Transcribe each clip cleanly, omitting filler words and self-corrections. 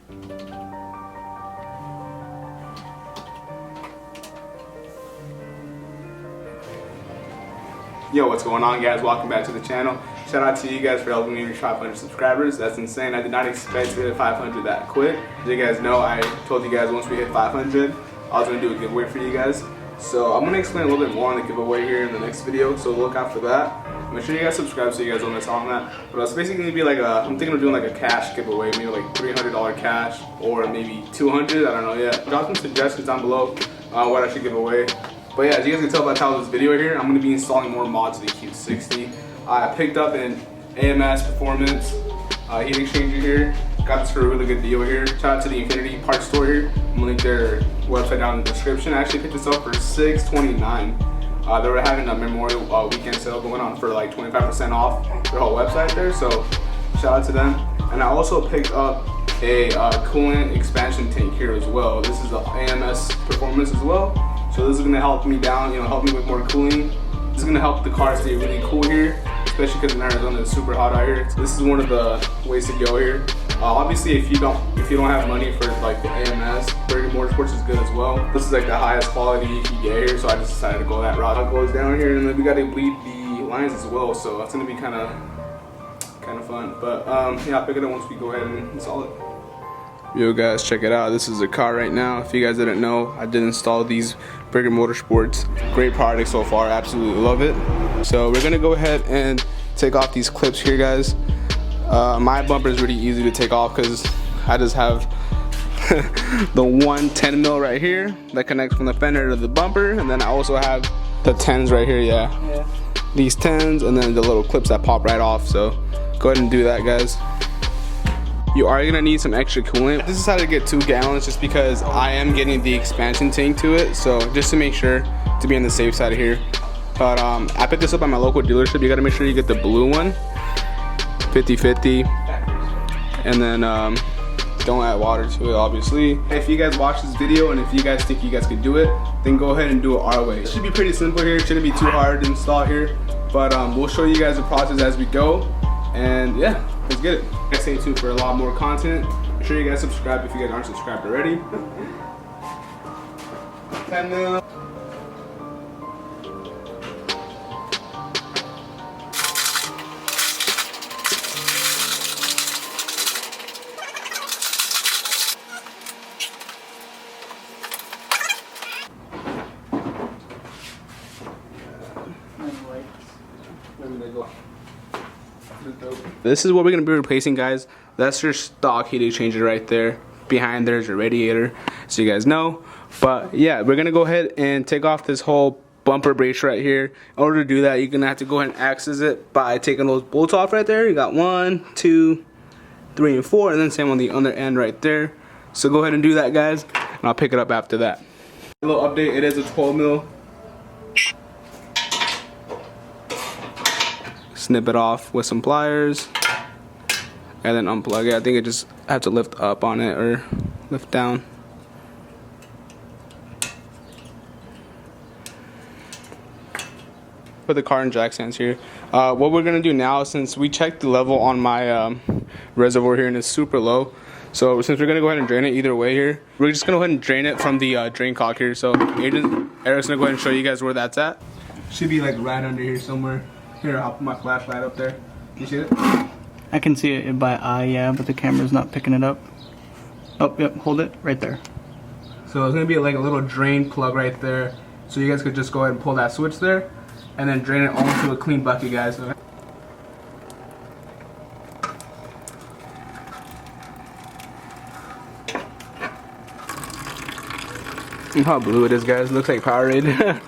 Yo, what's going on, guys? Welcome back to the channel. Shout out to you guys for helping me reach 500 subscribers. That's insane. I did not expect to hit 500 that quick. As you guys know, I told you guys once we hit 500, I was going to do a giveaway for you guys. So I'm going to explain a little bit more on the giveaway here in the next video, so look out for that. Make sure you guys subscribe so you guys don't miss out on that. But it's basically going to be like I'm thinking of doing like a cash giveaway, maybe like $300 cash or maybe 200, I don't know yet. Drop some suggestions down below what I should give away. But yeah, as you guys can tell by the title of this video here, I'm going to be installing more mods to the Q60. I picked up an AMS performance heat exchanger here. Got this for a really good deal here. Shout out to the Infiniti parts store here. I'm going to link their website down in the description. I actually picked this up for $6.29. They were having a Memorial weekend sale going on for like 25% off their whole website there. So shout out to them. And I also picked up a coolant expansion tank here as well. This is the AMS performance as well. So this is gonna help me down, help me with more cooling. This is gonna help the car stay really cool here, especially because in Arizona it's super hot out here. So this is one of the ways to go here. Obviously, if you don't have money for like the AMS, Brigade Motorsports is good as well. This is like the highest quality you can get here, so I just decided to go that route. It goes down here, and then we got to bleed the lines as well, so that's gonna be kind of fun. But yeah, I'll pick it up once we go ahead and install it. Yo guys, check it out. This is the car right now. If you guys didn't know, I did install these Brigade Motorsports. Great product so far, absolutely love it. So we're gonna go ahead and take off these clips here, guys. My bumper is really easy to take off because I just have the one 10 mil right here that connects from the fender to the bumper, and then I also have the 10s right here, yeah. These 10s, and then the little clips that pop right off. So go ahead and do that, guys. You are gonna need some extra coolant. This is how to get 2 gallons just because I am getting the expansion tank to it. So just to make sure to be on the safe side here. But I picked this up at my local dealership. You gotta make sure you get the blue one, 50/50. And then don't add water to it, obviously. If you guys watch this video and if you guys think you guys could do it, then go ahead and do it our way. It should be pretty simple here. It shouldn't be too hard to install here. But we'll show you guys the process as we go. And yeah, let's get it. Stay tuned for a lot more content. Make sure you guys subscribe if you guys aren't subscribed already. 10 mil. This is what we're going to be replacing, guys. That's your stock heat exchanger right there. Behind there's your radiator, so you guys know. But yeah, we're going to go ahead and take off this whole bumper brace right here. In order to do that, you're going to have to go ahead and access it by taking those bolts off right there. You got 1, 2, 3, and 4, and then same on the other end right there. So go ahead and do that, guys, and I'll pick it up after that. A little update, it is a 12 mil. Snip it off with some pliers and then unplug it. I think I just have to lift up on it or lift down. Put the car in jack stands here. What we're gonna do now, since we checked the level on my reservoir here and it's super low, so since we're gonna go ahead and drain it either way here, we're just gonna go ahead and drain it from the drain cock here. So Eric's gonna go ahead and show you guys where that's at. Should be like right under here somewhere. Here, I'll put my flashlight up there. Can you see it? I can see it by eye, yeah, but the camera's not picking it up. Oh, yep, hold it right there. So it's gonna be like a little drain plug right there. So you guys could just go ahead and pull that switch there and then drain it onto a clean bucket, guys. Okay? Look how blue it is, guys. Looks like Powerade.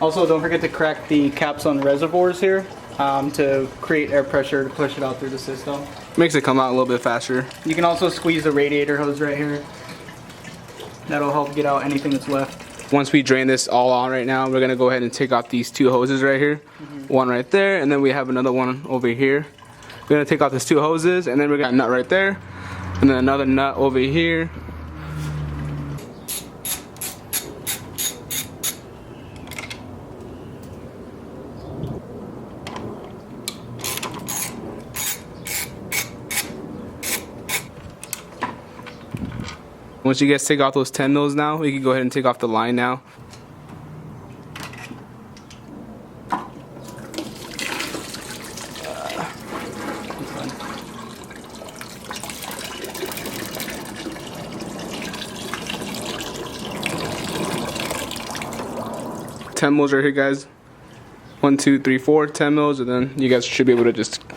Also, don't forget to crack the caps on reservoirs here to create air pressure to push it out through the system. Makes it come out a little bit faster. You can also squeeze the radiator hose right here. That'll help get out anything that's left. Once we drain this all on right now, we're gonna go ahead and take off these 2 hoses right here. One right there, and then we have another one over here. We're gonna take off these 2 hoses, and then we got a nut right there, and then another nut over here. Once you guys take off those 10 mils now, we can go ahead and take off the line now. $10 mils right here, guys. 1, 2, 3, 4, 10 mils, and then you guys should be able to just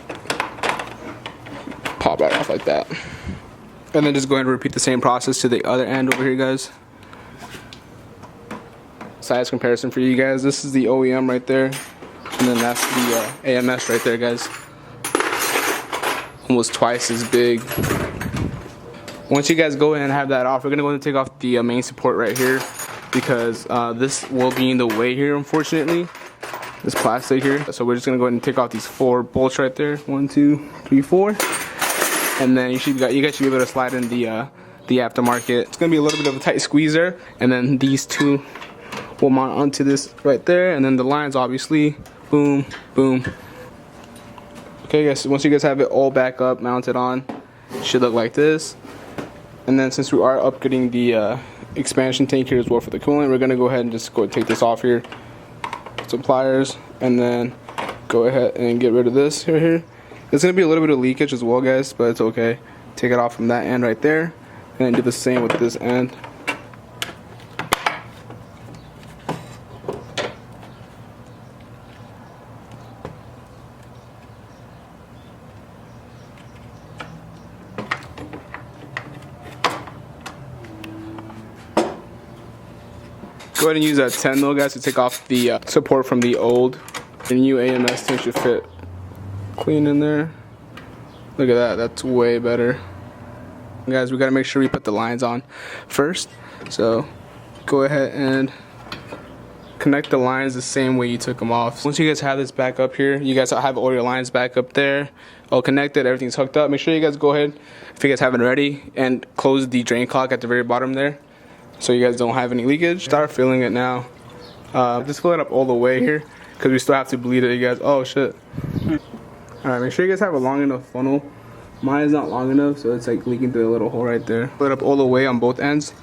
pop right off like that. And then just go ahead and repeat the same process to the other end over here, guys. Size comparison for you guys. This is the OEM right there, and then that's the AMS right there, guys. Almost twice as big. Once you guys go ahead and have that off, we're gonna go ahead and take off the main support right here, because this will be in the way here, unfortunately. This plastic here. So we're just gonna go ahead and take off these 4 bolts right there. 1, 2, 3, 4. And then you guys should be able to slide in the aftermarket. It's gonna be a little bit of a tight squeeze there, and then these 2 will mount onto this right there, and then the lines, obviously, boom, boom. Okay, guys. So once you guys have it all back up, mounted on, it should look like this. And then since we are upgrading the expansion tank here as well for the coolant, we're gonna go ahead and just go take this off here, some pliers, and then go ahead and get rid of this right here. There's gonna be a little bit of leakage as well, guys, but it's okay. Take it off from that end right there, and then do the same with this end. Go ahead and use that 10 mil, guys, to take off the support from the old. The new AMS tank should fit clean in there. Look at that, that's way better. Guys, we gotta make sure we put the lines on first. So go ahead and connect the lines the same way you took them off. Once you guys have this back up here, you guys have all your lines back up there, all connected, everything's hooked up. Make sure you guys go ahead, if you guys have it ready, and close the drain clock at the very bottom there, so you guys don't have any leakage. Start filling it now. Just fill it up all the way here, because we still have to bleed it, you guys. Oh shit. Alright, make sure you guys have a long enough funnel. Mine is not long enough, so it's like leaking through a little hole right there. Fill it up all the way on both ends.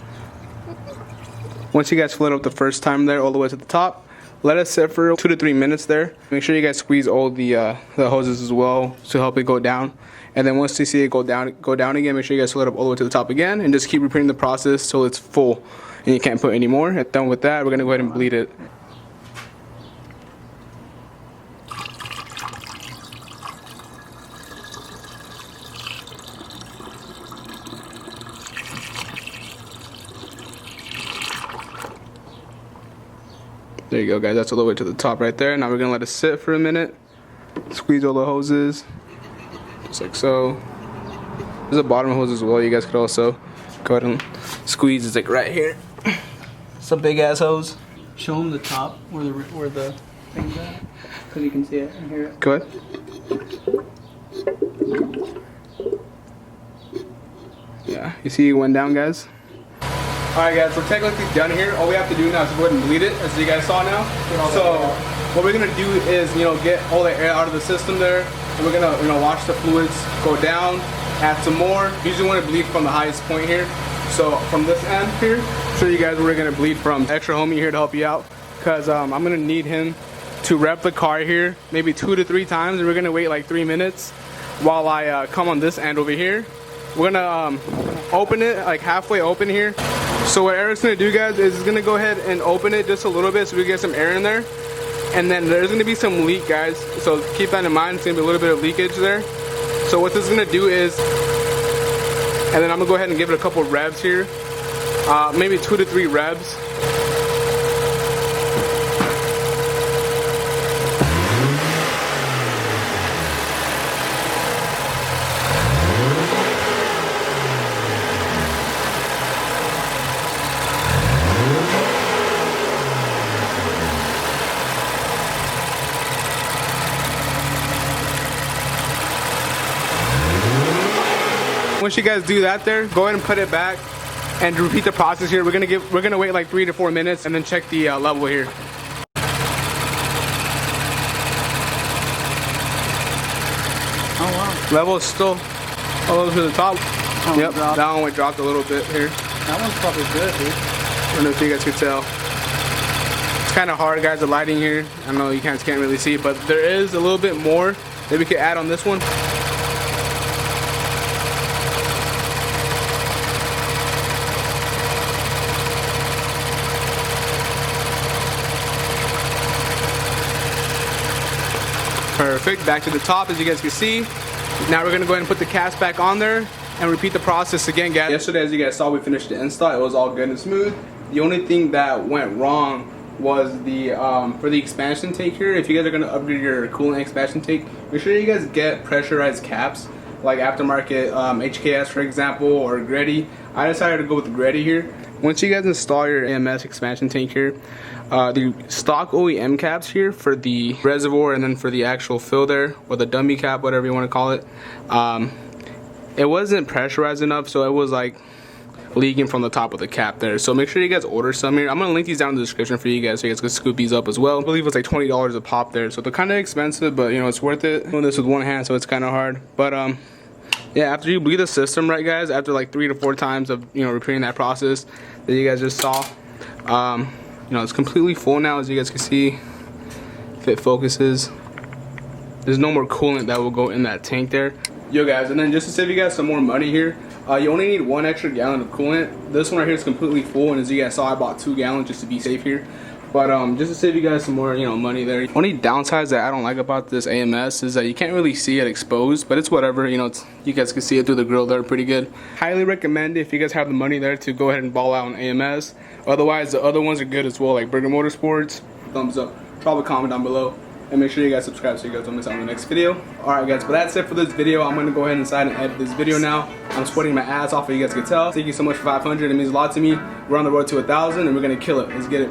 Once you guys fill it up the first time there, all the way to the top, let it sit for 2 to 3 minutes there. Make sure you guys squeeze all the hoses as well to help it go down. And then once you see it go down again, make sure you guys fill it up all the way to the top again, and just keep repeating the process till it's full and you can't put any more. And done with that, we're gonna go ahead and bleed it. There you go, guys. That's all the way to the top right there. Now we're gonna let it sit for a minute. Squeeze all the hoses, just like so. There's a bottom hose as well. You guys could also go ahead and squeeze. It's like right here. It's a big ass hose. Show them the top where the thing's at, so you can see it and hear it. Go ahead. Yeah, you see it went down, guys. Alright guys, we're technically done here. All we have to do now is go ahead and bleed it, as you guys saw now. So what we're gonna do is, get all the air out of the system there, and we're gonna wash the fluids, go down, add some more. Usually want to bleed from the highest point here. So from this end here, show you guys where we're gonna bleed from. Extra homie here to help you out, because I'm gonna need him to rep the car here maybe 2 to 3 times, and we're gonna wait like 3 minutes while I come on this end over here. We're gonna open it like halfway open here. So what Eric's gonna do, guys, is he's gonna go ahead and open it just a little bit so we get some air in there. And then there's gonna be some leak, guys. So keep that in mind. It's gonna be a little bit of leakage there. So what this is gonna do is, and then I'm gonna go ahead and give it a couple revs here. Maybe 2 to 3 revs. Once you guys do that there, go ahead and put it back and repeat the process here. We're gonna wait like 3 to 4 minutes and then check the level here. Oh wow. Level is still all the way to the top. Oh, yep, that one dropped a little bit here. That one's probably good, dude. I don't know if you guys could tell. It's kind of hard, guys, the lighting here. I know you guys can't really see, but there is a little bit more that we could add on this one. Perfect, back to the top as you guys can see. Now we're gonna go ahead and put the caps back on there and repeat the process again, guys. Yesterday, as you guys saw, we finished the install. It was all good and smooth. The only thing that went wrong was the for the expansion tank here. If you guys are gonna upgrade your coolant expansion tank, make sure you guys get pressurized caps, like aftermarket HKS, for example, or GREDDY. I decided to go with GREDDY here. Once you guys install your AMS expansion tank here, the stock OEM caps here for the reservoir and then for the actual fill there, or the dummy cap, whatever you want to call it, it wasn't pressurized enough, so it was like leaking from the top of the cap there. So make sure you guys order some here. I'm gonna link these down in the description for you guys so you guys can scoop these up as well. I believe it's like $20 a pop there, so they're kind of expensive, but you know, it's worth it. I'm doing this with one hand, so it's kind of hard, but yeah, after you bleed the system right, guys, after like 3 to 4 times of, you know, repeating that process that you guys just saw, you know, it's completely full now, as you guys can see. If it focuses, there's no more coolant that will go in that tank there. Yo guys, and then just to save you guys some more money here, you only need 1 extra gallon of coolant. This one right here is completely full, and as you guys saw, I bought 2 gallons just to be safe here. But just to save you guys some more, you know, money there. Only downsides that I don't like about this AMS is that you can't really see it exposed, but it's whatever, you know, you guys can see it through the grill there pretty good. Highly recommend if you guys have the money there to go ahead and ball out on AMS. Otherwise, the other ones are good as well, like Burger Motorsports. Thumbs up, drop a comment down below, and make sure you guys subscribe so you guys don't miss out on the next video. Alright guys, but that's it for this video. I'm gonna go ahead inside and edit this video now. I'm sweating my ass off, if you guys can tell. Thank you so much for 500, it means a lot to me. We're on the road to 1,000 and we're gonna kill it. Let's get it.